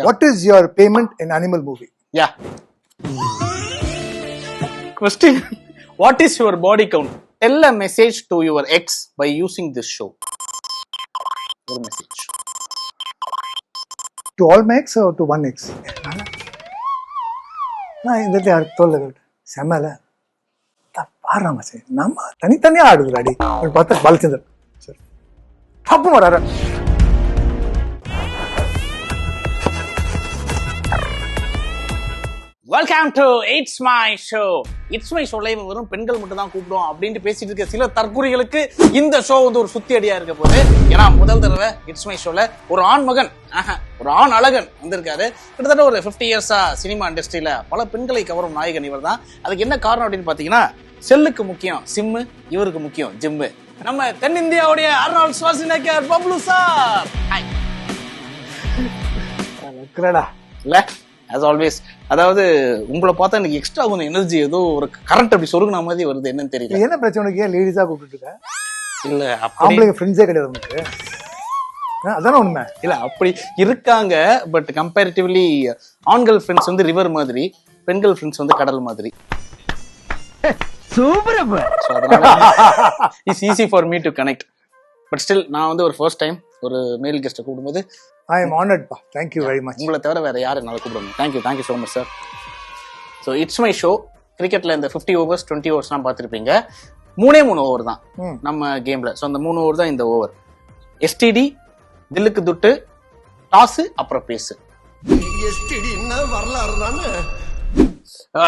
What is your payment in animal movie? Yeah. Question. What is your body count? Tell a message to your ex by using this show. ஒரு message. To all my ex or to one ex? நான் இந்த இடத்துல தோல்ல செம்மல பாடுறாம சரி நம்ம தனித்தனியா ஆடுதுடாடி பார்த்தா பாலச்சந்தர் சரி தப்பு மாடார. Welcome to it's my show. It's my ஷோல இவன் வெறும் பெண்கள் மட்டும் தான் கூப்பிடுவோம் அப்படின்ட்டு பேசிட்டு இருக்க சில தற்குறிகளுக்கு இந்த ஷோ வந்து ஒரு சுத்தி அடியா இருக்க போது. ஏன்னா முதல் தடவை இட்ஸ் மை ஷோல ஒரு ஆண் மகன், ஒரு ஆண் அழகன் வந்திருக்காரு. கிட்டத்தட்ட ஒரு 50 இயர்ஸா சினிமா இண்டஸ்ட்ரியில பல பெண்களை கவரும் நாயகன் இவர் தான். அதுக்கு என்ன காரணம் அப்படின்னு பாத்தீங்கன்னா, செல்லுக்கு முக்கியம் சிம்மு, இவருக்கு முக்கியம் ஜிம்மு. நம்ம தென்னிந்தியாவுடைய அர்னால்ட் ஷ்வார்ஸ்நெக்கர் பப்ளு சார். இல்ல as always, அதாவது உங்களை பார்த்தா எனக்கு எக்ஸ்ட்ரா கொஞ்சம் எனர்ஜி, ஏதோ ஒரு கரண்ட் அப்படி சொருகுன மாதிரி வருது. என்னன்னு தெரியல. என்ன பிரச்சனை? ஏன் லேடிஸா கூப்பிட்டு இருக்க? இல்ல ஆம்பளைங்க ஃப்ரெண்ட்ஸே கிடையாது உங்களுக்கு? அதான உண்மை. இல்ல அப்படி இருக்காங்க, பட் கம்பேரிட்டிவ்லி ஆண்கள் ஃப்ரெண்ட்ஸ் வந்து ரிவர் மாதிரி, பெண்கள் ஃப்ரெண்ட்ஸ் வந்து கடல் மாதிரி. Super. It's easy for me to connect. But still நான் வந்து ஒரு ஃபர்ஸ்ட் டைம் ஒரு மேல் கெஸ்ட்டை கூப்பிடும்போது I am honored pa. Thank you very much. உங்களை தவிர வேற யாரும் என்னால கூப்பிட முடியும். Thank you so much sir. So it's my show. கிரிக்கெட்ல இந்த 50 overs 20 overs பார்த்துருப்பீங்க. 3 ஓவர் தான் நம்ம கேம்ல. ஸோ அந்த 3 ஓவர் தான் இந்த ஓவர். எஸ்டிடி, தில்லுக்கு துட்டு, டாஸ், அப்புறம் பேசு.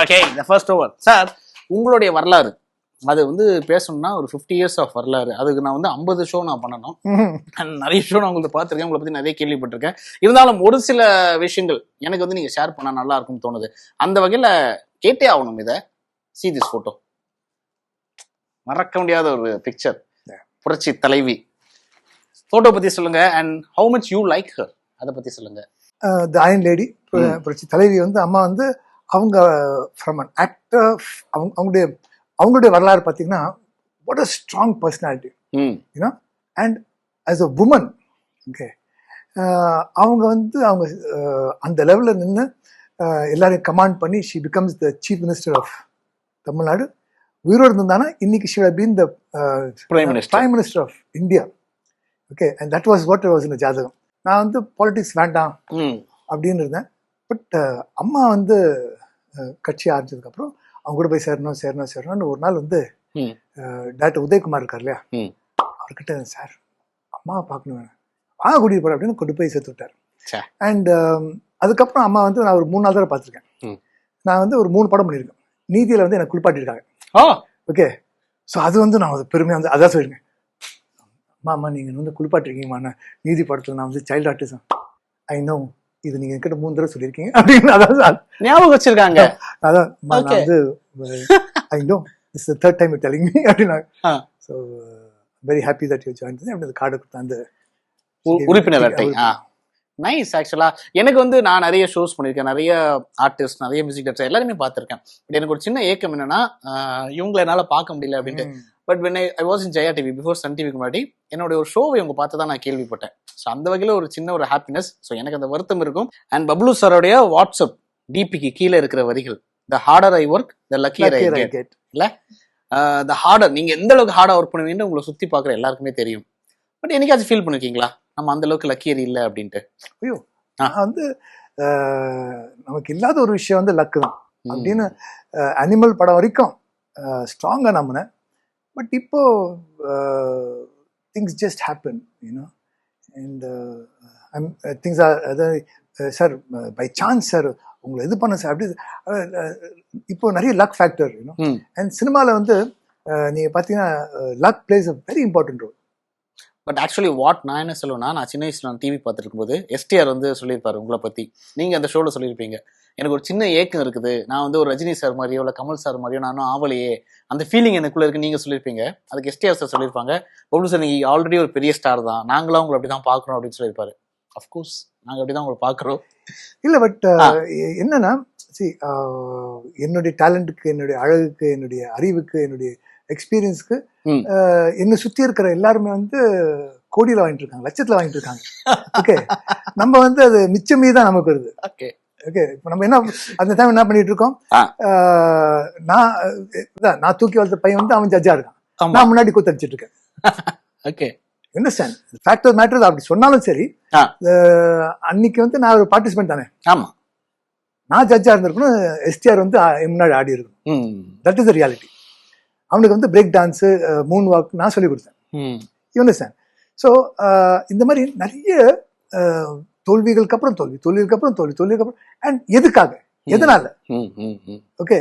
ஓகே, இந்த ஃபர்ஸ்ட் ஓவர் சார் உங்களுடைய வரலாறு அது வந்து பேசணும்னா ஒரு 50 இயர்ஸ் ஆஃப் வரலாறு. அதுக்கு நான் வந்து 50 ஷோ நான் பண்ணணும். நிறைய ஷோ நான் உங்களுக்கு பார்த்துருக்கேன், உங்களை பத்தி நிறைய கேள்விப்பட்டிருக்கேன். இருந்தாலும் ஒரு சில விஷயங்கள் எனக்கு வந்து நீங்க ஷேர் பண்ணா நல்லா இருக்கும்னு தோணுது. அந்த வகையில கேட்டே ஆகணும். இதை see this photo. மறக்க முடியாத ஒரு பிக்சர். புரட்சி தலைவி போட்டோ பத்தி சொல்லுங்க. And how much you like her, அதை பத்தி சொல்லுங்க. தி அயர்ன் லேடி, புரட்சி தலைவி வந்து அம்மா வந்து அவங்க ஃப்ரம் அன் ஆக்டர், அவங்களுடைய வரலாறு பார்த்தீங்கன்னா what a strong personality, you know. And as a woman, okay, அவங்க வந்து அவங்க அந்த லெவலில் நின்று எல்லாரையும் கமாண்ட் பண்ணி she becomes the chief minister of Tamil Nadu. உயிரோடு இருந்தானா இன்னைக்கு she have been the prime minister of India. Okay, and that was what was in ஜாதகம். நான் வந்து பாலிடிக்ஸ் வேண்டாம் அப்படின்னு இருந்தேன். பட் அம்மா வந்து கட்சி ஆரம்பிச்சதுக்கப்புறம் அவங்க கூட போய் சேரணும்னு ஒரு நாள் வந்து டாக்டர் உதயகுமார் இருக்கார் இல்லையா, அவர்கிட்ட சார் அம்மாவை பார்க்கணும், கூட்டிட்டு போறேன் அப்படின்னு கொண்டு போய் சேர்த்து விட்டார். அண்ட் அதுக்கப்புறம் அம்மா வந்து நான் ஒரு 3 நாள் தடவை பார்த்துருக்கேன். நான் வந்து ஒரு 3 படம் பண்ணியிருக்கேன். நீதியில வந்து எனக்கு குளிப்பாட்டிருக்காங்க. ஓகே, ஸோ அது வந்து நான் பெருமையாக வந்து அதான் சொல்லிருக்கேன். அம்மா நீங்கள் வந்து குளிப்பாட்டிருக்கீங்கம்மா, நான் நீதி படத்தில் நான் வந்து சைல்டு ஆர்டிசம், ஐ நோ, இது நீங்க என்கிட்ட 3 தடவை சொல்லியிருக்கீங்க அப்படின்னு அதான் ஞாபகம் வச்சிருக்காங்க. அதான் நான் வந்து I know this is the third time you telling me அப்படினா. So very happy that you join பண்ணி அப்படி கார்டு கொடுத்த அந்த உறுப்பினர் அட்டை. நைஸ். ஆக்சுவலா எனக்கு வந்து நான் நிறைய ஷோஸ் பண்ணியிருக்கேன், நிறைய ஆர்டிஸ்ட், நிறைய மியூசிக் டைரக்டர் எல்லாருமே பார்த்துருக்கேன். பட் எனக்கு ஒரு சின்ன ஏக்கம் என்னன்னா, இவங்களை என்னால பார்க்க முடியல அப்படின்ட்டு. But when I was in Jaya TV before Sun டிவிக்கு முன்னாடி என்னோட ஒரு ஷோவை இவங்க பார்த்து தான் நான் கேள்விப்பட்டேன். ஸோ அந்த வகையில் ஒரு சின்ன ஒரு ஹாப்பினஸ். ஸோ எனக்கு அந்த வருத்தம் இருக்கும். அண்ட் பப்ளு சாரோடைய வாட்ஸ்அப் டிபிக்கு கீழே இருக்கிற வரிகள், the harder I work the luckier I get. இல்ல த ஹார்டர், நீங்க எந்த அளவுக்கு ஹார்டா ஒர்க் பண்ணுவீங்கன்னு உங்களை சுத்தி பார்க்குற எல்லாருக்குமே தெரியும். பட் என்னைக்காச்சும் ஃபீல் பண்ணிருக்கீங்களா நம்ம அந்த அளவுக்கு லக்கியர் இல்லை அப்படின்ட்டு? ஐயோ, வந்து நமக்கு இல்லாத ஒரு விஷயம் வந்து லக்கு தான் அப்படின்னு அனிமல் படம் வரைக்கும் ஸ்ட்ராங்கா நம்பினேன். பட் இப்போ things just happen, you know. And things are sir by chance sir உங்களை இது பண்ண சார் அப்படி. இப்போ நிறைய லக் ஃபேக்டர், யூனோ. அண்ட் சினிமாவில் வந்து நீங்கள் பார்த்தீங்கன்னா luck plays a very important role. But actually what நான் என்ன சொல்லுவேன்னா, நான் சின்ன வயசுல நான் டிவி பார்த்துட்டு இருக்கும்போது எஸ்டிஆர் வந்து சொல்லியிருப்பாரு உங்களை பத்தி, நீங்க அந்த ஷோல சொல்லியிருப்பீங்க, எனக்கு ஒரு சின்ன ஏக்கம் இருக்குது, நான் வந்து ஒரு ரஜினி சார் மாதிரியோ இல்லை கமல் சார் மாதிரியோ நானும் ஆவலையே, அந்த ஃபீலிங் எனக்குள்ள இருக்கு நீங்க சொல்லியிருப்பீங்க. அதுக்கு எஸ்டிஆர் சார் சொல்லியிருப்பாங்க, பப்ளு சார் நீங்க ஆல்ரெடி ஒரு பெரிய ஸ்டார் தான், நாங்களாம் உங்களை அப்படிதான் பார்க்கணும் அப்படின்னு சொல்லியிருப்பாரு. அஃப்கோர்ஸ் நாங்கள் அப்படிதான் உங்களை பார்க்குறோம். இல்லை, பட் என்னன்னா, என்னுடைய டேலண்ட்டுக்கு, என்னுடைய அழகுக்கு, என்னுடைய அறிவுக்கு, என்னுடைய எக்ஸ்பீரியன்ஸ்க்கு என்னை சுற்றி இருக்கிற எல்லாருமே வந்து கோடியில வாங்கிட்டு இருக்காங்க, லட்சத்துல வாங்கிட்டு இருக்காங்க. ஓகே, நம்ம வந்து அது மிச்சம் மீது தான் நமக்கு வருது. ஓகே ஓகே, இப்போ நம்ம என்ன அந்த டைம் என்ன பண்ணிட்டு இருக்கோம், நான் தூக்கி வளர்த்த பையன் வந்து அவன் ஜட்ஜா இருக்கான், நான் முன்னாடி கூத்தடிச்சிட்டு இருக்கேன். Okay, understand fact of matter. அப்படி சொன்னாலும் சரி, அன்னைக்கு வந்து நான் ஒரு பார்ட்டிசிபென்ட் தானே. ஆமா, நான் ஜட்ஜா இருந்திருக்கணும், எஸ்டிஆர் வந்து முன்னாடி ஆடி இருக்கணும். That is the reality. அவனுக்கு வந்து பிரேக் டான்ஸ், மூன் வாக் நான் சொல்லி கொடுத்தேன். You understand? ஸோ இந்த மாதிரி நிறைய தோல்விகளுக்கு அப்புறம் தோல்வி, தோல்விகளுக்கு அப்புறம் தோல்வி, தோல்விக்கு அப்புறம், அண்ட் எதுக்காக, எதனால? ஓகே,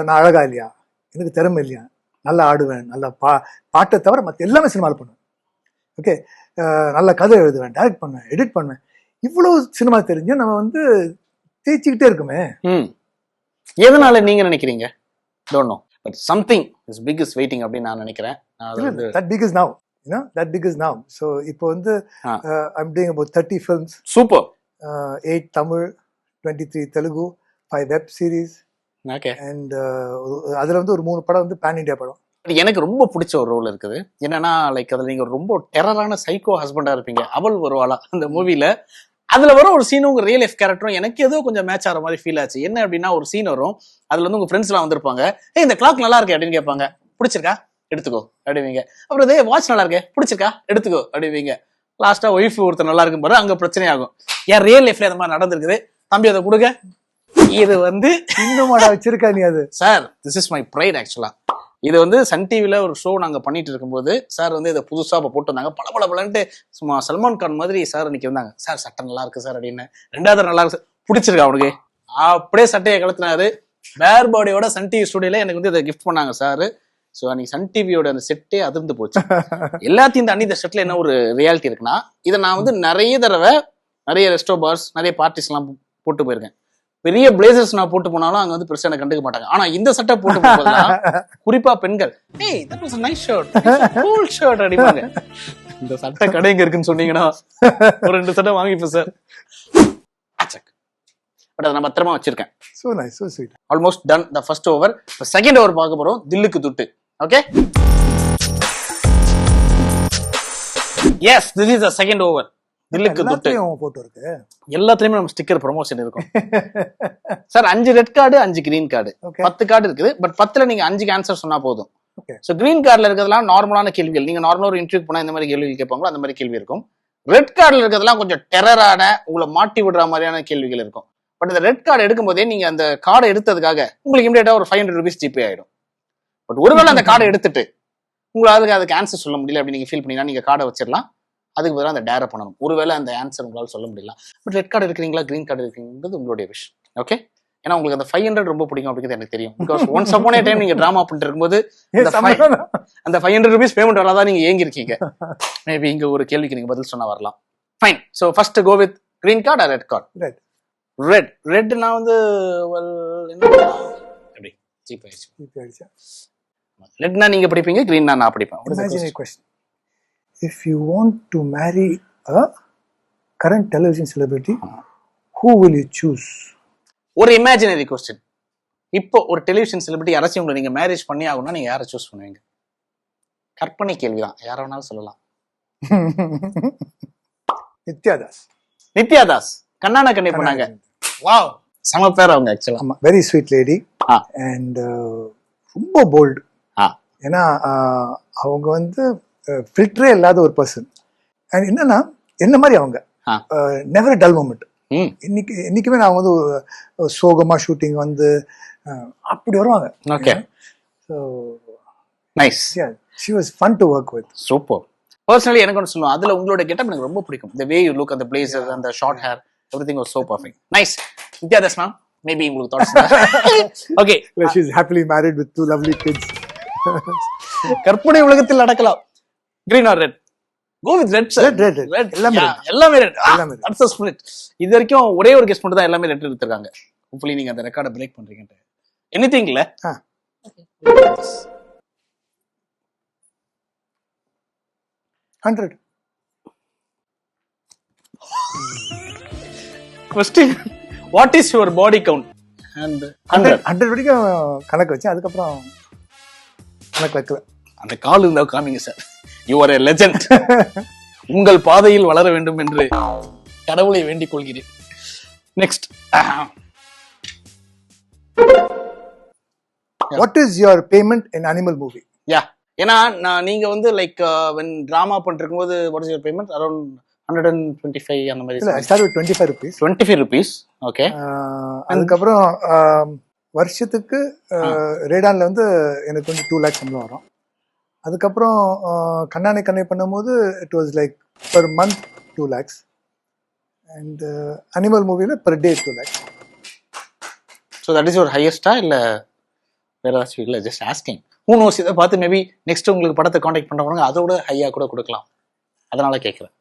நான் அழகா இல்லையா, எனக்கு திறமை இல்லையா, நல்லா ஆடுவேன், நல்லா பாட்டை தவிர மற்ற எல்லாமே சினிமாவில் பண்ணுவேன். ஓகே, நல்ல கதை எழுதுவேன், டைரக்ட் பண்ணுவேன், எடிட் பண்ணுவேன். இவ்வளவு சினிமா தெரிஞ்சு நம்ம வந்து தேய்ச்சிக்கிட்டே இருக்குமே. எதனால நீங்க நினைக்கிறீங்க? Don't know, but something is big is waiting அப்படின்னு நான் நினைக்கிறேன். That big is now. You know, that big is now. So இப்போ வந்து I'm doing about 30 films. Super. 8 Tamil, 23 Telugu, 5 web series. Okay. And அதுல வந்து ஒரு 3 படம் வந்து pan India படம். எனக்கு ரொம்ப பிடிச்ச ஒரு ரோல் இருக்குது. என்னன்னா லைக் அதுல நீங்க ரொம்ப டெரரான சைக்கோ ஹஸ்பண்டா இருப்பீங்க. அவள் வருவாளா அந்த மூவில. அதுல வர ஒரு சீன் உங்க ரியல் லைஃப் கேரக்டரும் எனக்கு ஏதோ கொஞ்சம் மேட்ச் ஆகிற மாதிரி ஃபீல் ஆச்சு. என்ன அப்படின்னா, ஒரு சீன் வரும், அதுல வந்து உங்க ஃப்ரெண்ட்ஸ் எல்லாம் வந்திருப்பாங்க. இந்த கிளாக் நல்லா இருக்கு அப்படின்னு கேட்பாங்க, பிடிச்சிருக்கா எடுத்துக்கோ அப்படிவீங்க. அப்புறம் இதே வாட்ச் நல்லா இருக்கே, பிடிச்சிருக்கா எடுத்துக்கோ அப்படிவீங்க. லாஸ்டா ஒய்ஃப் ஒருத்தர் நல்லா இருக்கும் பாரு, அங்க பிரச்சனை ஆகும். என் ரியல் லைஃப்ல அந்த மாதிரி நடந்திருக்குது, தம்பி அதை கொடுங்க. இது வந்து இன்னும் வச்சிருக்கா நீ? அது sir, this is my pride ஆக்சுவலா. இது வந்து சன் டிவில ஒரு ஷோ நாங்க பண்ணிட்டு இருக்கும்போது சார் வந்து இதை புதுசா போட்டு வந்தாங்க. பலன்ட்டு சும்மா சல்மான் கான் மாதிரி சார் அன்னைக்கு இருந்தாங்க. சார் சட்டை நல்லா இருக்கு சார் அப்படின்னு. 2வது நல்லா இருக்கு, பிடிச்சிருக்கா அவனுக்கு, அப்படியே சட்டையை கலத்தினாரு. பேர் பாடியோட சன் டிவி ஸ்டுடியோல எனக்கு வந்து இதை கிஃப்ட் பண்ணாங்க சார். ஸோ அன்னைக்கு சன் டிவியோட அந்த செட்டே அதிர்ந்து போச்சு. எல்லாத்தையும் தாண்டி இந்த செட்ல என்ன ஒரு ரியாலிட்டி இருக்குன்னா, இதை நான் வந்து நிறைய தடவை நிறைய ரெஸ்டோ பார்ஸ், நிறைய பார்ட்டிஸ் எல்லாம் போட்டு போயிருக்கேன். பெரிய பிளேசர்ஸ் நான் போட்டு போனாலும் அங்க வந்து பெருசா எனக்கு கண்டுக்க மாட்டாங்க. ஆனா இந்த சட்டை போட்டு போகும்போதுதான் குறிப்பா பெண்கள், ஏய் that was a nice shirt, cool shirt அப்படிப்பாங்க. இந்த சட்டை கடை எங்க இருக்குன்னு சொன்னீங்கன்னா ஒரு 2 சட்டை வாங்கிப்பேன் சார். பட் அதை நான் பத்திரமா வச்சிருக்கேன். So nice, so sweet. Almost done the first over. The second over பார்க்க போறோம், தில்லுக்கு துட்டு. Okay? Yes, this is the second over. Dhilluku துட்டு போட்டோ இருக்கு. எல்லாத்துலயுமே நம்ம ஸ்டிக்கர் ப்ரமோஷன் இருக்கும். Sir 5 red card, 5 green card, 10 card இருக்குது. பட் 10ல நீங்க 5க்கு ஆன்சர் சொன்னா போதும். சோ கிரீன் கார்டுல இருக்கிறதுலாம் நார்மலான கேள்விகள். நீங்க நார்மலா ஒரு இன்டர்வியூ போனா இந்த மாதிரி கேள்விகள் கேட்பாங்களோ அந்த மாதிரி கேள்வி இருக்கும். ரெட் கார்டுல இருக்கிறதுலாம் கொஞ்சம் டெரரான, உங்களை மாட்டி விடுற மாதிரியான கேள்விகள் இருக்கும். பட் இந்த ரெட் கார்டு எடுக்கும் போதே நீங்க அந்த கார்டை எடுத்ததுக்காக உங்களுக்கு இமீடியட்டா ஒரு 500 rupees ஜிபே ஆயிடும். பட் ஒருவேளை அந்த கார்டை எடுத்துட்டு உங்களால அதுக்கு ஆன்சர் சொல்ல முடியல அப்படின்னு நீங்க ஃபீல் பண்ணீங்கன்னா நீங்க கார்டை வச்சிடலாம். அதுக்கு பதிலாக அந்த டேரை பண்ணணும். ஒருவேளை அந்த ஆன்சர் உங்களால் சொல்ல முடியல. பட் ரெட் கார்டு இருக்கிறீங்களா, கிரீன் கார்டு இருக்கிறீங்கிறது உங்களுடைய விஷ். ஓகே, ஏன்னா உங்களுக்கு அந்த 500 ரொம்ப பிடிக்கும் அப்படிங்கிறது எனக்கு தெரியும். Because once upon a time நீங்க டிராமா பண்ணிட்டு இருக்கும்போது அந்த 500 rupees பேமெண்ட் வரலாதான் நீங்க ஏங்கி இருக்கீங்க. மேபி இங்க ஒரு கேள்விக்கு நீங்க பதில் சொன்னா வரலாம். Fine. So first go with green card or red card? Red நான் வந்து எப்படி சீப் ஆயிடுச்சு. ரெட்னா நீங்க படிப்பீங்க, கிரீன்னா நான் படிப்பேன். If you want to marry a current television celebrity, who will you choose? ஒரு இமேஜினரி क्वेश्चन. இப்போ ஒரு டெலிவிஷன் செலிபிரிட்டி யாராச்சும் உங்களை நீங்க மேரேஜ் பண்ணி ஆகணும்னா நீங்க யாரை சூஸ் பண்ணுவீங்க? கற்பனை கேள்விதான், யார வேணாலும் சொல்லலாம். நித்யாதாஸ் கண்ணான கண்ணி பண்ணாங்க. வாவ், சம பேர் அவங்க ஆக்சுவலா. ஆமா, வெரி ஸ்வீட் லேடி அண்ட் ரொம்ப போல்ட். ஏன்னா அவங்க வந்து ஃபில்டரே இல்லாத ஒரு பர்சன். அண்ட் என்னன்னா என்ன மாதிரி அவங்க நெவர் டல் மொமெண்ட். இன்னைக்குமே நான் வந்து சோகமா ஷூட்டிங் வந்து அப்படி வருவாங்க. Okay, so nice. she was fun to work with. Super. Personally எனக்கு ஒன்று சொல்லுவேன், அதுல உங்களோட கெட்டப் எனக்கு ரொம்ப பிடிக்கும். the way you look, அந்த blazer, அந்த short hair, everything was so perfect. nice. Nithyadas ma'am, maybe உங்களுக்கு thoughts. Okay, she is happily married with 2 lovely kids. கற்பனை உலகத்தில் நடக்கலாம். Green or red? Go with red, sir. Red. எல்லாமே red. That's a split. இது வரைக்கும் ஒரே ஒரு கெஸ்ட் மட்டும் தான் எல்லாமே ரெட் எடுத்துருக்காங்க. ஹோப்ஃபுல்லி நீங்க அந்த ரெக்கார்டை பிரேக் பண்றீங்க. எனிதிங் இல்ல? 100. Question: What is your body count? And 100 வரைக்கும் கணக்கு வச்சேன், அதுக்கப்புறம் கணக்கு வைக்கல. அந்த கால் இருந்தா காமிங்க sir. You are a legend. உங்கள் பாதையில் வளர வேண்டும் என்று கடவுளை வேண்டிக் கொள்கிறேன். Next, what is your payment in animal movie? Yeah, ஏன்னா நீங்க வந்து லைக் when டிராமா பண்ணிட்டு போது what is your payment? Around 125 அந்த மாதிரி. இல்ல, I started with 25 rupees. 25 rupees. Okay. அதுக்கப்புறம் வருஷத்துக்கு ரேடான்ல வந்து எனக்கு வந்து 2 lakhs சம்பளம் வரும். அதுக்கப்புறம் கண்ணானை கண்ணை பண்ணும்போது it was like per month 2 lakhs and animal மூவில per day 2 lakhs. So that is your ஹையஸ்டா இல்ல வேற ஏதாச்சும்? இல்லை, ஜஸ்ட் ஆஸ்கிங். ஹூ நோஸ், இதை பார்த்து மேபி நெக்ஸ்ட் உங்களுக்கு படத்தை காண்டாக்ட் பண்ணுறவங்க அதோட ஹையா கூட கொடுக்கலாம், அதனால கேட்குறேன்.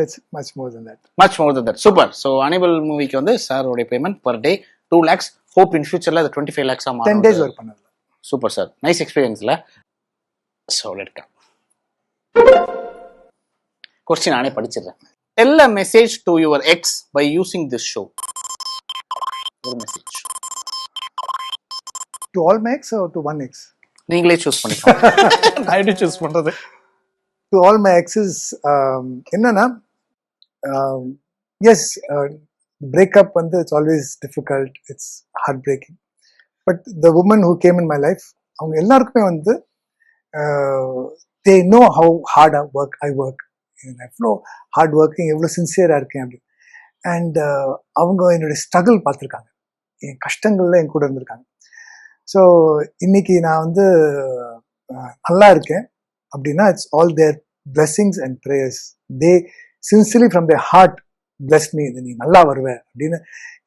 It's much more than that. Much more than that. Super. So animal மூவிக்கு வந்து சாரோட payment per day 2 lakhs. Hope in futureல அது 25 lakhs மாறும். 10 days ஒர்க் பண்ணது. சூப்பர் சார், நைஸ் எக்ஸ்பீரியன்ஸ்ல. So let come. கொஸ்டின் நானே படிச்சிடுறேன். Tell a message to your ex by using this show. ஒரு message. To all my ex or to one ex? நீங்களே choose பண்ணிக்கோங்க. நான் எப்படி சூஸ் பண்றது? To all my exes, என்னன்னா, yes, breakup வந்து it's always difficult, it's heartbreaking, but the woman who came in my life, அவங்க எல்லாருக்குமே வந்து they know how hard I work, எவ்வளோ ஹார்ட் ஒர்க்கிங், எவ்வளோ சின்சியராக இருக்கேன் அப்படி. அண்ட் அவங்க என்னுடைய ஸ்ட்ரகிள் பார்த்துருக்காங்க, என் கஷ்டங்கள்ல என் கூட இருந்திருக்காங்க. ஸோ இன்னைக்கு நான் வந்து நல்லா இருக்கேன் அப்படின்னா it's all their blessings and prayers. They sincerely from their heart bless me, நீ நல்லா வருவ அப்படின்னு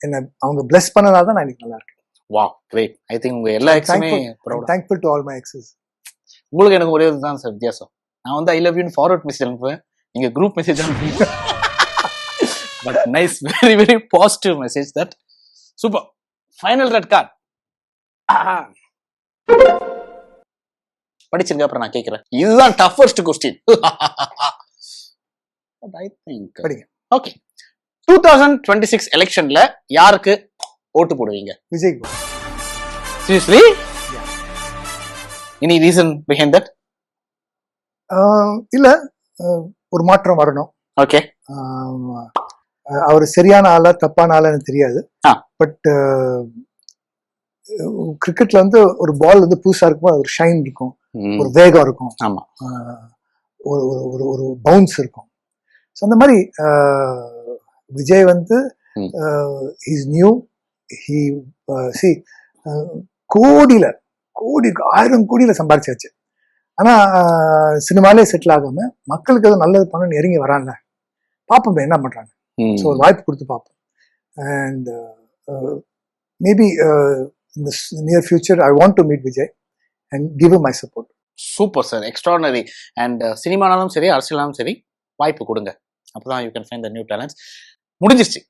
என்ன அவங்க பிளஸ் பண்ணனால தான் நான் இன்னைக்கு நல்லா இருக்கேன். Wow, great. ஐ திங்க் உங்க எல்லா எக்ஸுமே thankful to all my exes. உங்களுக்கு எனக்கு ஒரே தான் சார் வித்தியாசம். நான் வந்து I love you forward message அனுப்புவேன், நீங்க குரூப் மெசேஜ் அனுப்புவீங்க. But nice, very very positive message that. Super. Final red card படிச்சிருங்க, அப்புறம் நான் கேட்கிறேன். இதுதான் டஃபஸ்ட் கொஸ்டின். ஐ திங்க் படிங்க. ஓகே, 2026 எலெக்ஷன்ல யாருக்கு ஓட்டு போடுவீங்க? Vijay. Seriously? Any reason behind that? இல்ல, ஒரு மாற்றம் வரணும். ஓகே. அவர் சரியான ஆளா தப்பான ஆளா எனக்கு தெரியாது. பட் கிரிக்கெட்ல வந்து ஒரு பால் வந்து புதுசா இருக்கும், ஒரு ஷைன் இருக்கும், ஒரு வேகம் இருக்கும், ஆமா, ஒரு ஒரு ஒரு பவுன்ஸ் இருக்கும். ஸோ அந்த மாதிரி விஜய் வந்து இஸ் நியூ. ஹி சி கோடி 1000 கோடியில சம்பாதிச்சாச்சு. ஆனா சினிமாலே செட்டில் ஆகாம மக்களுக்கு எதுவும் நல்லது பண்ணணும்னு இறங்கி வரான்ல, பார்ப்போம் என்ன பண்றாங்க. ஸோ ஒரு வாய்ப்பு கொடுத்து பார்ப்போம். And maybe in the near future I want to meet Vijay and give him my support. Super sir, extraordinary. And சினிமானாலும் சரி அரசியலாலும் சரி வாய்ப்பு கொடுங்க, அப்பதான் you can find the new talents. முடிஞ்சிருச்சு.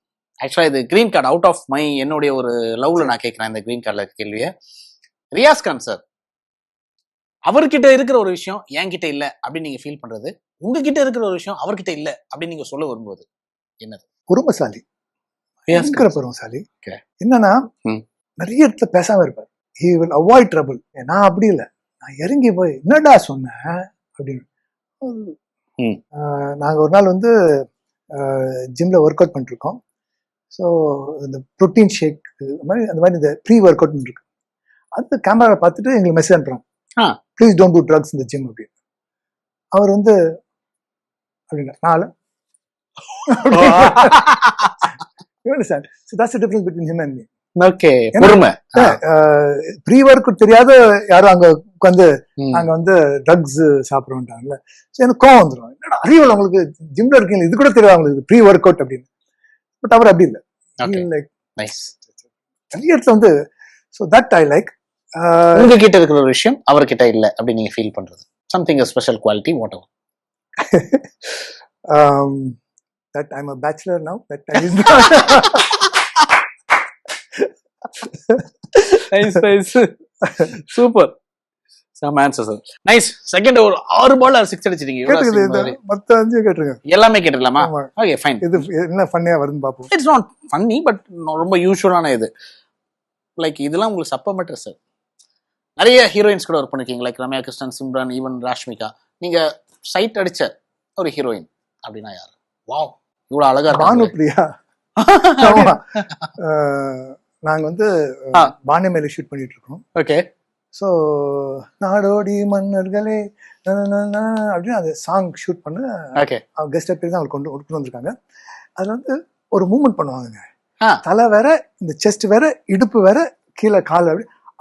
ஆக்சுவலா இது green card out of my என்னுடைய ஒரு லவ்ல நான் கேட்கிறேன் இந்த கிரீன் கார்டில் கேள்வியை. ரியாஸ் கான் சார், அவர்கிட்ட இருக்கிற ஒரு விஷயம் என்கிட்ட இல்லை அப்படின்னு நீங்க ஃபீல் பண்றது, உங்ககிட்ட இருக்கிற ஒரு விஷயம் அவர்கிட்ட இல்லை அப்படின்னு நீங்க சொல்ல வரும்போது என்னது? பொறுமைசாலி, பொறுமைசாலி. என்னன்னா நிறைய இடத்துல பேசாம இருப்பார். he will avoid trouble. நான் அப்படி இல்லை, நான் இறங்கி போய் என்னடா சொன்னேன் அப்படின்னு. நாங்க ஒரு நாள் வந்து ஜிம்ல ஒர்க் அவுட் பண்ணிருக்கோம். ஸோ இந்த ப்ரோட்டீன் ஷேக் அந்த மாதிரி இந்த ப்ரீ ஒர்க் அவுட் இருக்கு. அந்த கேமரா பார்த்துட்டு எங்களுக்கு மெசேஜ் அனுப்புறாங்க, ப்ளீஸ் டோன்ட் டூ ட்ரக்ஸ் இந்த ஜிம் அப்படின்னு. அவர் வந்து அப்படின்னா நாலு sir. So that's the difference between him and me. Okay, பொறுமை. ப்ரீ ஒர்க் தெரியாத யாரும் அங்க உட்காந்து நாங்க வந்து ட்ரக்ஸ் சாப்பிடுறோம்ட்டாங்கல்ல. ஸோ எனக்கு கோவம் வந்துடும், என்னடா அறிவல் உங்களுக்கு ஜிம்ல இருக்கீங்க, இது கூட தெரியாது உங்களுக்கு ப்ரீ ஒர்க் அவுட் அப்படின்னு. பட் அவர் அப்படி இல்லை. லைக் நிறைய இடத்துல வந்து ஸோ தட் ஐ லைக். உங்ககிட்ட இருக்கிற ஒரு விஷயம் அவர்கிட்ட இல்லை அப்படி நீங்க ஃபீல் பண்றது, something special quality, what ever. That I'm a bachelor now. That time is not. Nice. Super. Some answers. Nice. Second over 6 ball 6 அடிச்சிட்டீங்க. மொத்த 5 கேட்றீங்க. எல்லாமே கேட்றலாமா? Okay, fine. இது என்ன ஃபன்னியா வருதுன்னு பாப்போம். It's not funny but ரொம்ப யூசுவலான இது. லைக் இதெல்லாம் உங்களுக்கு சப்போர்ட் சார். நிறைய ஹீரோயின்ஸ் கூட ஒர்க் பண்ணிருக்கீங்க, லைக் ரம்யா கிருஷ்ணன், சிம்ரன், ஈவன் ராஷ்மிகா. நீங்க சைட் அடிச்ச ஒரு ஹீரோயின் அப்படின்னா யாரு? வாவ், இவ்வளவு அழகா இருக்காங்க. பானுப்பிரியா. ஆமா. நாங்க வந்து பானு மேல ஷூட் பண்ணிட்டு இருக்கோம். ஓகே. ஸோ நாடோடி மன்னர்களே அப்படின்னு அந்த சாங் ஷூட் பண்ண ஓகே. கெஸ்ட் அப்பீர் தான் அவங்க கொண்டு வந்திருக்காங்க. அதுல வந்து ஒரு மூவ்மெண்ட் பண்ணுவாங்க. ஆ. தலை வேற, இந்த செஸ்ட் வேற, இடுப்பு வேற, கீழே கால்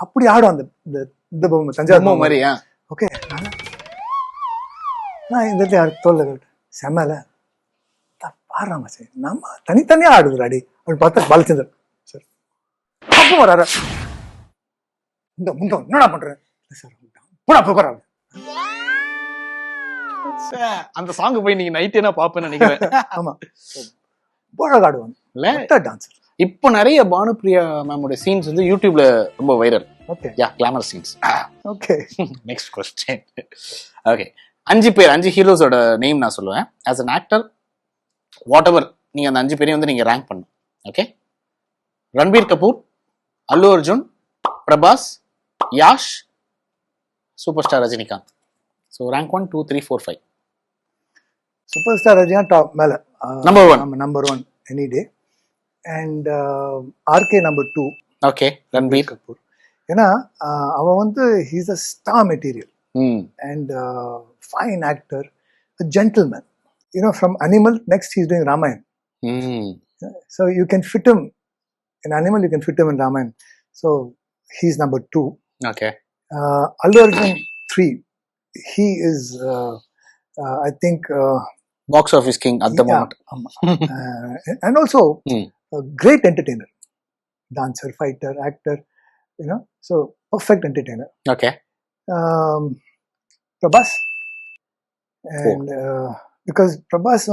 அப்படி ஆடும் அந்த இந்த பொம்மை, தஞ்சாவூர் மாதிரி. ஓகே. நான் இந்த இடத்துல தோல்ல செம்மல பாடுறாம சரி நம்ம தனித்தனியா ஆடுது அடி அப்படின்னு பார்த்தா பாலச்சந்தர் சார் அப்போ வராரு. இந்த முந்தம் என்னடா பண்றேன் சார், போடா போறாங்க. அந்த சாங் போய் நீங்க நைட் என்ன பாப்பேன்னு நினைக்கிறேன். ஆமா, அழகா ஆடுவாங்க இல்ல டான்சர். இப்போ நிறைய பானுப்பிரியா மேமோட சீன்ஸ் வந்து யூடியூப்ல ரொம்ப viral. Okay. Yeah, glamour scenes. Okay. Next question. Okay, 5 பேர் 5 ஹீரோஸோட நேம் நான் சொல்லுவேன். As an actor whatever நீங்க அந்த 5 பேரையும் வந்து நீங்க ரேங்க் பண்ணணும். Okay. Ranbir Kapoor, Allu Arjun, Prabhas, Yash, super star Rajinikanth. So rank 1 2 3 4 5. Super star Rajinikanth top மேல, number 1 any day. And RK number 2. Okay. Ranbir Kapoor. ஏன்னா அவன் வந்து he's a star material and fine actor, gentleman. From Animal, next he's doing Ramayan. So you can fit him in Animal, you can fit him in Ramayan. So he's number 2. Okay. Allu Arjun 3. He is, I think, box office king at the moment. And also a great entertainer, dancer, fighter, actor. So perfect entertainer. Okay. Prabhas. And because Prabhas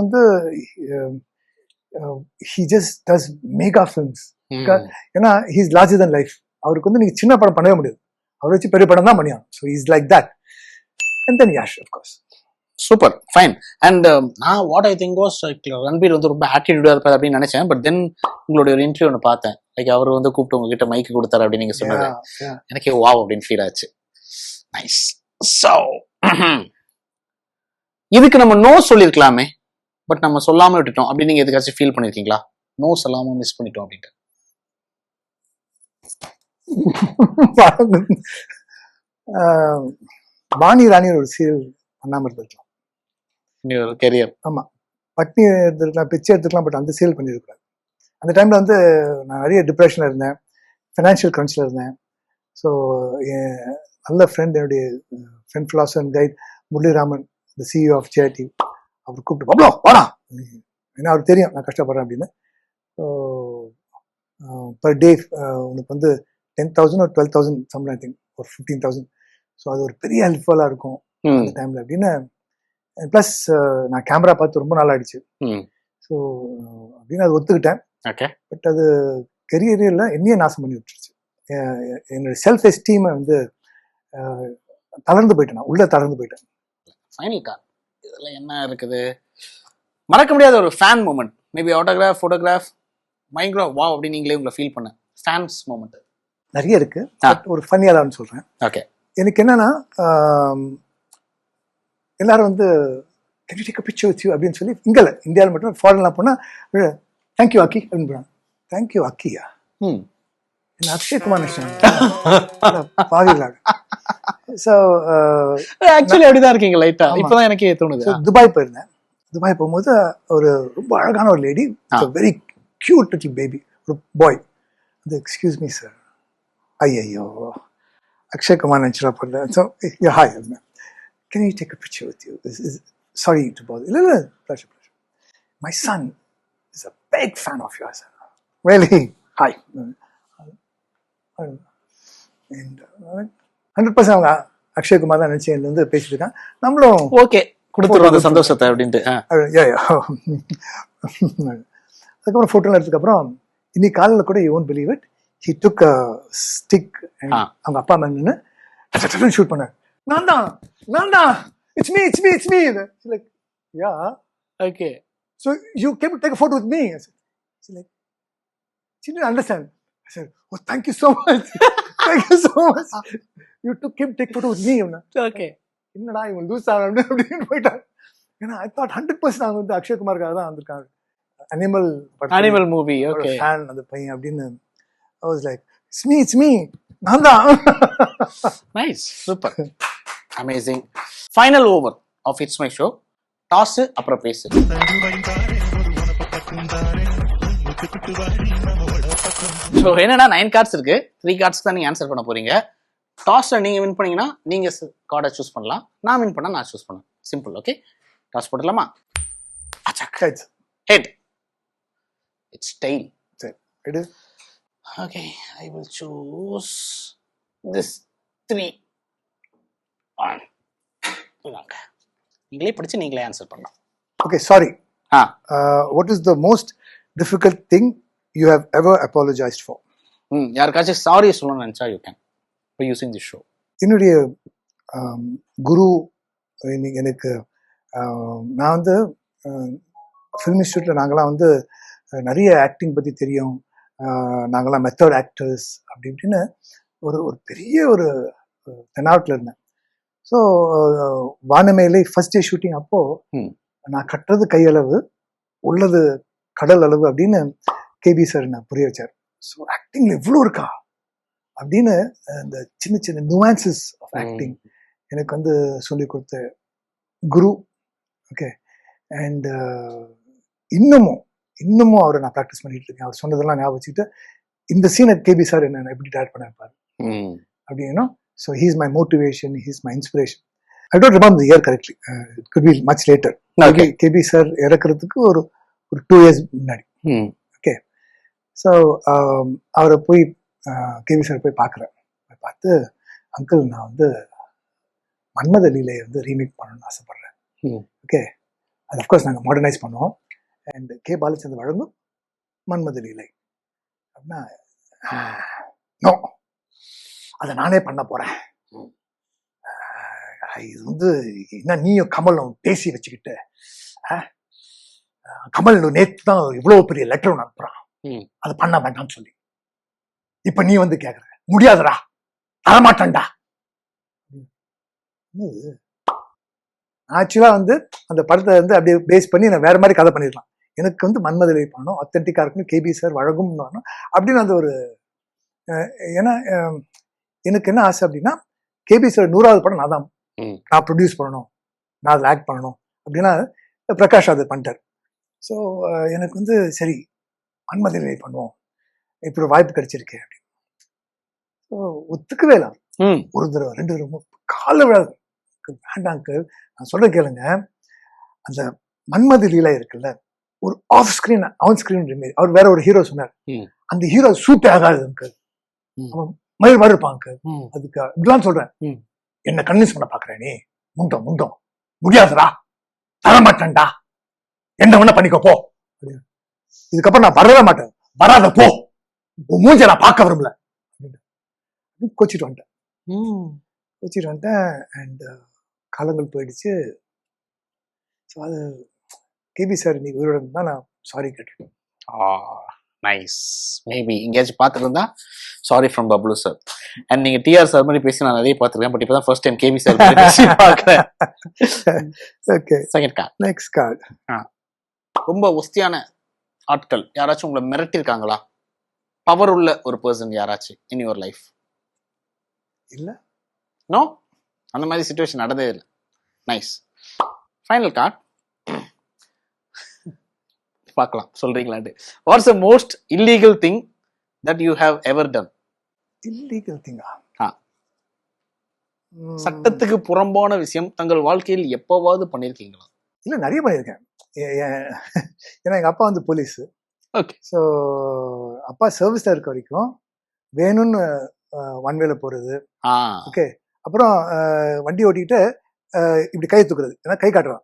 he just does mega films. ஏன்னா he's larger than life. அவருக்கு வந்து நீங்க சின்ன படம் பண்ணவே முடியாது, அவர் வச்சு பெரிய படம் தான் பண்ணியான். So he's like that. And then Yash, of course. Super, fine. And நான் what I think was Ranbir வந்து ரொம்ப ஆட்டிடியூடா இருப்பார் அப்படின்னு நினைச்சேன். பட் தென் உங்களுடைய ஒரு இன்டர்வியூ ஒன்று பார்த்தேன். லைக் அவர் வந்து கூப்பிட்டு உங்ககிட்ட மைக்கு கொடுத்தாரு அப்படின்னு நீங்க சொன்னது எனக்கே வாவ் அப்படின்னு ஃபீல் ஆச்சு. நைஸ். ஸோ இதுக்கு நம்ம நோ சொல்லியிருக்கலாமே, பட் நம்ம சொல்லாம விட்டுட்டோம் அப்படின்னு நீங்க எதுக்காச்சும் ஃபீல் பண்ணிருக்கீங்களா? நோ சொல்லாம மிஸ் பண்ணிட்டோம் அப்படின்ட்டு. வாணி ராணி ஒரு சீரியல் பண்ணாம இருந்திருக்கலாம், கெரியர். ஆமா, பட்னி எடுத்துருக்கலாம், பிச்சை எடுத்துக்கலாம், பட் அந்த சீரியல் பண்ணிருக்கூடாது. அந்த டைம்ல வந்து நான் நிறைய டிப்ரெஷன்ல இருந்தேன், ஃபினான்ஷியல் கிரன்ச்ல இருந்தேன். ஸோ நல்ல ஃப்ரெண்ட், என்னுடைய friend philosopher and guide Muraliraman, the CEO of JIT, அவர் கூப்பிட்டு பப்ளோ வாடா, ஏன்னா அவருக்கு தெரியும் நான் கஷ்டப்படுறேன் அப்படின்னு. பர் டே உனக்கு வந்து 10,000 or 12,000 சம்பளம், ஐ திங்க், ஒரு 15,000. ஸோ அது ஒரு பெரிய ஹெல்ப்ஃபுல்லாக இருக்கும் அந்த டைம்ல அப்படின்னு. ப்ளஸ் நான் கேமரா பார்த்து ரொம்ப நாள் ஆயிடுச்சு. ஸோ அப்படின்னு அது ஒத்துக்கிட்டேன். பட் அது கெரியரில் என்னையே நாசம் பண்ணி விட்டுருச்சு. என்னோட செல்ஃப் எஸ்டீமை வந்து தளர்ந்து போயிட்டேன், நான் உள்ள தளர்ந்து போயிட்டேன். ஃபைனல் கார் இதுல என்ன இருக்குது? மறக்க முடியாத ஒரு fan moment, maybe autograph, photograph, micro wow அப்படின்னு நீங்களே உங்களை ஃபீல் பண்ண ஃபேன்ஸ் மூமெண்ட் நிறைய இருக்கு. ஒரு ஃபன்னியாதான் சொல்றேன். ஓகே. எனக்கு என்னன்னா, எல்லாரும் வந்து can you take a picture with you அப்படின்னு சொல்லி, இங்கல இந்தியாவில் மட்டும், ஃபாரின்லாம் போனா தேங்க்யூ அக்கி அப்படின்னு. தேங்க்யூ அக்கியா? என்ன அக்ஷய்குமார் பாவிகளாக. ஸோ ஆக்சுவலி அப்படிதான் இருக்கீங்க லைட்டா. இப்பதான் எனக்கே தோணுது. துபாய் போயிருந்தேன். துபாய் போகும்போது ஒரு ரொம்ப அழகான ஒரு lady, very cute little baby, ஒரு பாய். அது எக்ஸ்கியூஸ் மீ சார், ஐயோ அக்ஷய்குமார் நினச்சிடா பண்ணல. So hi, can you take a picture with you? Sorry to bother. இல்லை pleasure. My son is a big fan of your sir, really hi. 100% அவங்க அக்ஷய்குமார் தான் நினைச்சு வந்து பேசிட்டு இருக்கான். நம்மளும் ஓகே கொடுத்துருவோம் சந்தோஷத்தை அப்படின்ட்டு. அதுக்கப்புறம் ஃபோட்டோலாம் எடுத்ததுக்கப்புறம் இன்னைக்கு காலையில் கூட you won't believe it, he took a stick, அவங்க அப்பா அம்மா நின்று ஷூட் பண்ணார். நான் தான் it's me like yeah okay. So you came to take a photo with me. Like she didn't understand. I said, oh, thank you so much. Thank you so much. You took him take photo with me. Okay. என்னடா இவன் loose ஆகணும் அப்படின்னு போயிட்டான். ஏன்னா I thought 100% அவங்க வந்து அக்ஷய்குமாருக்காக தான் வந்திருக்காங்க. Animal movie. ஓகே, ஃபேன் அந்த பையன் அப்படின்னு. I was like it's me நான் தான். Nice, super, amazing. Final over of it's my show. Toss அப்புறம் பேசு. ஸோ என்னன்னா 9 கார்ட்ஸ் இருக்கு. 3 கார்ட்ஸ் தான் நீங்க ஆன்சர் பண்ண போறீங்க. டாஸ்ல நீங்க வின் பண்ணீங்கன்னா நீங்க கார்டை சூஸ் பண்ணலாம். நான் வின் பண்ணா நான் சூஸ் பண்ணேன். சிம்பிள். ஓகே, டாஸ் போடலாமா? ஹெட். It's tail. சரி, எடு. Okay, I will choose this 3. நீங்களே படிச்சு நீங்களே ஆன்சர் பண்ணலாம். Okay, sorry. What is the most difficult thing you have ever apologized for? யாருக்காச்சும் சாரி சொல்லணும்னு நினைச்சா you can by using this show. என்னுடைய குரு எனக்கு நான் வந்து ஃபிலிம் இன்ஸ்டியூட்டில் நாங்களாம் வந்து நிறைய ஆக்டிங் பற்றி தெரியும், நாங்களாம் மெத்தட் ஆக்டர்ஸ் அப்படி இப்படின்னு ஒரு ஒரு பெரிய ஒரு தென்னாவட்டில் இருந்தேன். ஸோ வானமேலை ஃபர்ஸ்ட் டே ஷூட்டிங் அப்போது நான் கட்டுறது கையளவு உள்ளது கடல் அளவு அப்படின்னு கேபி சார் நான் புரிய வச்சார். ஸோ ஆக்டிங்கில் எவ்வளோ இருக்கா அப்படின்னு இந்த சின்ன சின்ன நுவான்சஸ் ஆஃப் ஆக்டிங் எனக்கு வந்து சொல்லி கொடுத்த குரு. ஓகே, அண்ட் இன்னமும் அவரை நான் ப்ராக்டிஸ் பண்ணிட்டு இருக்கேன். அவர் சொன்னதெல்லாம் ஞாபகம் வச்சுக்கிட்டு இந்த சீனை கேபி சார் என்ன எப்படி டேரக்ட் பண்ணிருப்பாரு அப்படின்னா, so he is my motivation, he is my inspiration. I don't remember the year correctly, it could be much later. KB sir இறக்குறதுக்கு ஒரு 2 years முன்னாடி. ஓகே, ஸோ அவரை போய் கேபி சார் போய் பார்க்குறேன். பார்த்து அங்கிள் நான் வந்து மன்மத லீலையை வந்து ரீமேக் பண்ணணும்னு ஆசைப்படுறேன். ஓகே, அது அஃப்கோர்ஸ் நாங்கள் மாடர்னைஸ் பண்ணுவோம். அண்ட் கே பாலச்சந்தர் வழங்கும் மன்மத லீலை அப்படின்னா, நோ, அதை நானே பண்ண போகிறேன். இது வந்து என்ன நீயும் கமலும் பேசி வச்சுக்கிட்டு, கமல் நேற்று தான் இவ்வளோ பெரிய லெட்டர் ஒன்று அனுப்புகிறான், அதை பண்ண வேண்டாம்னு சொல்லி இப்ப நீ வந்து கேக்குற, முடியாதுடா, தரமாட்டேன்டா. ஆக்சுவலா வந்து அந்த படத்தை வந்து அப்படியே பேஸ் பண்ணி நான் வேற மாதிரி கதை பண்ணிடலாம். எனக்கு வந்து மன்மதலை பண்ணணும், அத்தன்டிக்கா இருக்கணும், கேபி சார் வழகும் அப்படின்னு அந்த ஒரு, ஏன்னா எனக்கு என்ன ஆசை அப்படின்னா, கேபி சார் 100வது படம் நான் ப்ரொடியூஸ் பண்ணணும், நான் அதில் ஆக்ட் பண்ணணும் அப்படின்னா பிரகாஷ் அதை பண்ணிட்டார். ஸோ எனக்கு வந்து சரி மன்மதலை பண்ணுவோம், இப்படி ஒரு வாய்ப்பு கிடைச்சிருக்கு அப்படின்னு ஒத்துக்கவே இல்லை. ஒரு தடவை 2 தடவை கால விழாது, வேண்டாங்க நான் சொல்ற கேளுங்க. அந்த மன்மத லீலா இருக்குல்ல, ஒரு off screen on screen remake, அவர் வேற ஒரு ஹீரோ சொன்னார், அந்த ஹீரோ சூட்டே ஆகாது எனக்கு, அவன் மயில் மாதிரி இருப்பாங்க. அதுக்கு இப்படிலாம் சொல்றேன், என்ன கன்வின்ஸ் பண்ண பாக்குறேன், நீ முண்டம் முடியாதுடா, தரமாட்டேன்டா, என்ன வேணா பண்ணிக்கோ போ, இதுக்கப்புறம் நான் வரவே மாட்டேன், வராத போ, மூஞ்ச நான் பார்க்க விரும்பல, கோச்சிட்டு வந்துட்டேன். அண்ட் காலங்கள் போயிடுச்சு. ஸோ அது கேபி சார் இன்னைக்கு உயிரோடு தான் நான் சாரி கேட்டேன். நைஸ். மேபி எங்கேயாச்சும் பார்த்துருந்தா sorry from Bablu sir. And நீங்க டிஆர் சார் மாதிரி பேசி நான் நிறைய பார்த்துருக்கேன், பட் இப்போதான் ஃபர்ஸ்ட் டைம் கேபி சார் பேசி பார்க்குறேன். Okay, second card. Next card. ரொம்ப ஒஸ்தியான ஆட்கள் யாராச்சும் உங்களை மிரட்டிருக்காங்களா? பவர் உள்ள ஒரு பர்சன் யாராச்சும் இன் யுவர் லைஃப்? இல்ல, நோ, அந்த மாதிரி சிச்சுவேஷன் நடந்ததே இல்லை. நைஸ். ஃபைனல் கார்ட் பார்க்கலாம், சொல்றீங்களாண்டு. What's the most illegal thing that you have ever done? Illegal திங்கா? சட்டத்துக்கு புறம்பான விஷயம் தங்கள் வாழ்க்கையில் எப்பவாவது பண்ணிருக்கீங்களா? இல்ல, நிறைய பண்ணியிருக்கேன். ஏன்னா எங்க அப்பா வந்து போலீஸ். ஓகே. ஸோ அப்பா சர்வீஸ்ல இருக்க வரைக்கும் வேணும்னு ஒன்வேல போறது. ஓகே, அப்புறம் வண்டி ஓட்டிட்டு இப்படி கை தூக்குறது, ஏன்னா கை காட்டுறான்,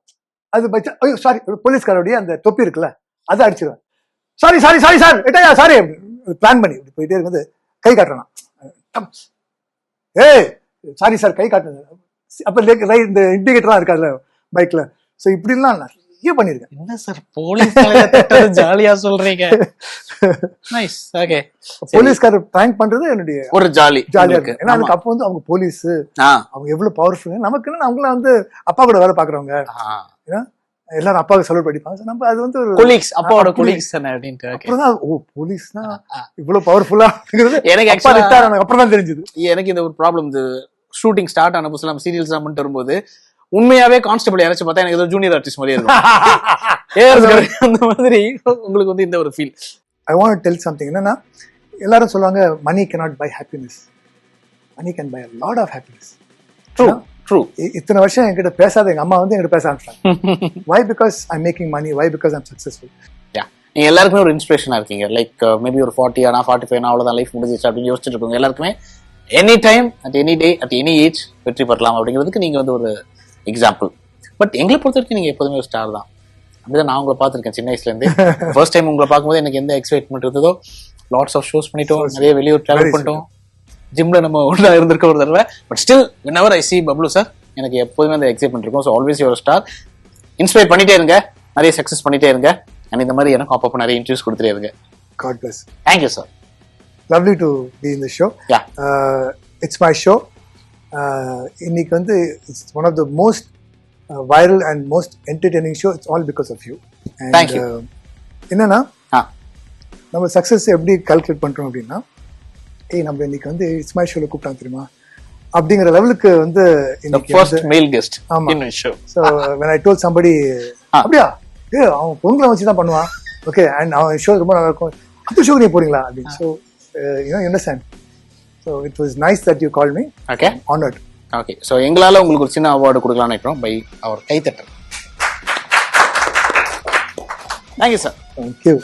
அது பச்சா ஐயோ சாரி, போலீஸ்காரோடைய அந்த தொப்பி இருக்குல்ல அதை அடிச்சிருவேன். சாரி சாரி சாரி சார் எட்டையா சாரி பிளான் பண்ணி இப்படி போயிட்டே இருக்குது, கை காட்டுறான், ஏய் சாரி சார் கை காட்டுறது. அப்ப இந்த இண்டிகேட்டர்லாம் இருக்காதுல்ல பைக்ல. ஸோ இப்படிலாம் நிறைய பண்ணிருக்கேன். என்ன சார் போலீஸ் ஜாலியா சொல்றீங்க? நைஸ். ஓகே, போலீஸ்கார பிராங்க் பண்றது என்னுடைய ஒரு ஜாலியா இருக்கு. ஏன்னா அதுக்கு அப்போ வந்து அவங்க போலீஸ், அவங்க எவ்வளவு பவர்ஃபுல், நமக்குன்னு அவங்களாம் வந்து அப்பா கூட வேலை பாக்குறவங்க. எல்லாரும் அப்பாவுக்கு சல்யூட் படிப்பாங்க. So நம்ம அது வந்து ஒரு கொலீக்ஸ், அப்பாவோட கொலீக்ஸ் தானே அப்படின்ட்டு. Okay. அப்புறம் தான் ஓ போலீஸ்னா இவ்வளவு பவர்ஃபுல்லா எனக்கு அப்பா ரிட்டையர் ஆனதுக்கு அப்புறம் தான் தெரிஞ்சது. எனக்கு இந்த ஒரு ப்ராப்ளம், இந்த ஷூட்டிங் ஸ்டார்ட் ஆன புதுசுல நம்ம சீரியல்ஸ் தான் பண்ணிட்டு வரும்போது உண்மையாவே கான்ஸ்டபிள் யாராச்சும் பார்த்தா எனக்கு ஏதோ ஜூனியர் ஆர்டிஸ்ட் மாதிரி இருக்கும். அந்த மாதிரி உங்களுக்கு வந்து இந்த ஒரு feel. I want to tell something. என்னன்னா எல்லாரும் சொல்லுவாங்க money cannot buy happiness. Money can buy a lot of happiness. True. இத்தனை வருஷம் என்கிட்ட பேசாத எங்க அம்மா வந்து என்கிட்ட பேச ஆரம்பிச்சாங்க. Why? Because I'm making money. Why? Because I'm successful. Yeah. நீங்க எல்லாருக்குமே ஒரு இன்ஸ்பிரேஷனா இருக்கீங்க. லைக் மேபி ஒரு 40 ஆனா 45 அவ்வளவுதான் லைஃப் முடிஞ்சிச்சு அப்படின்னு யோசிச்சுட்டு இருக்கோங்க. எல்லாருக்குமே any time at any day at any age வெற்றி பெறலாம் அப்படிங்கிறதுக்கு நீங்க வந்து ஒரு எக்ஸாம்பிள். பட் எங்களை பொறுத்த வரைக்கும் நீங்க எப்போதுமே ஒரு ஸ்டார் தான். அப்படிதான் நான் உங்களை பார்த்துருக்கேன் சின்ன வயசுல இருந்து. ஃபர்ஸ்ட் டைம் உங்களை பார்க்கும்போது எனக்கு எந்த எக்ஸைட்மெண்ட் இருந்ததோ, லாட்ஸ் ஆஃப் ஷோஸ் பண்ணிட்டோம், நிறைய வெளியூர் டிராவல் பண்ணிட்டோம், ஜிம்ல நம்ம ஒன்றா இருந்திருக்க ஒரு தடவை. But still whenever I see Bablu sir எனக்கு எப்போதுமே அந்த எக்ஸைட்மெண்ட் இருக்கும். So always your star. Inspire பண்ணிட்டே இருங்க, நிறைய சக்ஸஸ் பண்ணிட்டே இருங்க. அண்ட் இந்த மாதிரி எனக்கு அப்பப்போ நிறைய இன்டர்வியூஸ் கொடுத்துட்டே இருங்க. God bless. Thank you, sir. Lovely to be in the show. Yeah. It's my show. இன்னைக்கு வந்து it's one of the most viral and most entertaining show. It's all because of you. And, Thank you. என்னன்னா நம்ம success எப்படி calculate பண்றோம் அப்படின்னா, நம்ம இன்னைக்கு வந்து இட்ஸ் மை ஷோல கூப்பிட்டாங்க தெரியுமா அப்படிங்கிற லெவலுக்கு வந்து The first male guest in my show. So when I told somebody அப்படியா அவன் பொங்கலை வச்சு தான் பண்ணுவான், ஓகே, அண்ட் அவன் ஷோ ரொம்ப நல்லா இருக்கும், அந்த ஷோக்கு நீ போறீங்களா அப்படின்னு. So you understand. So it was nice that you call me. Okay, honoured. Okay. So எங்களால் உங்களுக்கு ஒரு சின்ன அவார்டு கொடுக்கலாம்னு நினைக்கிறோம் பை அவர் கைத்தட்டல். Thank you sir. தேங்க்யூ.